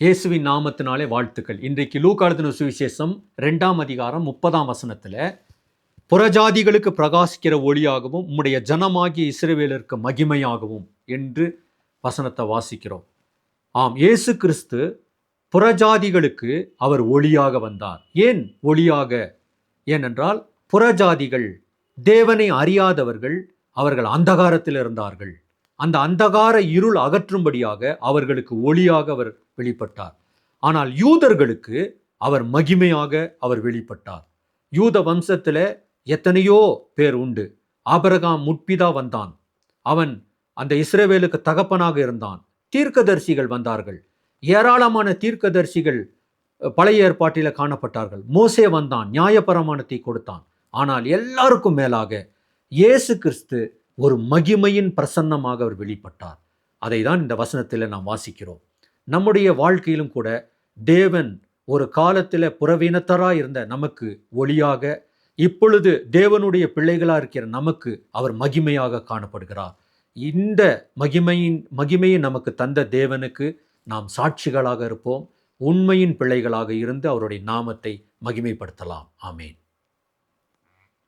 இயேசுவின் நாமத்தினாலே வாழ்த்துக்கள். இன்றைக்கு லூக்கா எழுதின சுவிசேஷம் 2ஆம் அதிகாரம் 30ஆம் வசனத்தில், புறஜாதிகளுக்கு பிரகாசிக்கிற ஒளியாகவும் உம்முடைய ஜனமாகிய இஸ்ரவேலருக்கு மகிமையாகவும் என்று வசனத்தை வாசிக்கிறோம். ஆம், இயேசு கிறிஸ்து புறஜாதிகளுக்கு அவர் ஒளியாக வந்தார். ஏன் ஒளியாக? ஏனென்றால் புறஜாதிகள், தேவனை அறியாதவர்கள், அவர்கள் அந்தகாரத்தில் இருந்தார்கள். அந்த அந்தகார இருள் அகற்றும்படியாக அவர்களுக்கு ஒளியாக அவர் வெளிப்பட்டார். ஆனால் யூதர்களுக்கு அவர் மகிமையாக அவர் வெளிப்பட்டார். யூத வம்சத்தில் எத்தனையோ பேர் உண்டு. ஆபிரகாம் முற்பிதா வந்தான். அவன் அந்த இஸ்ரவேலுக்கு தகப்பனாக இருந்தான். தீர்க்கதரிசிகள் வந்தார்கள். ஏராளமான தீர்க்கதரிசிகள் பழைய ஏற்பாட்டில் காணப்பட்டார்கள். மோசே வந்தான், நியாயப்பிரமாணத்தை கொடுத்தான். ஆனால் எல்லாருக்கும் மேலாக இயேசு கிறிஸ்து ஒரு மகிமையின் பிரசன்னமாக அவர் வெளிப்பட்டார். அதை தான் இந்த வசனத்தில் நாம் வாசிக்கிறோம். நம்முடைய வாழ்க்கையிலும் கூட தேவன் ஒரு காலத்தில் புறவினத்தராக இருந்த நமக்கு ஒளியாக, இப்பொழுது தேவனுடைய பிள்ளைகளாக இருக்கிற நமக்கு அவர் மகிமையாக காணப்படுகிறார். இந்த மகிமையை நமக்கு தந்த தேவனுக்கு நாம் சாட்சிகளாக இருப்போம். உண்மையின் பிள்ளைகளாக இருந்து அவருடைய நாமத்தை மகிமைப்படுத்தலாம். ஆமேன்.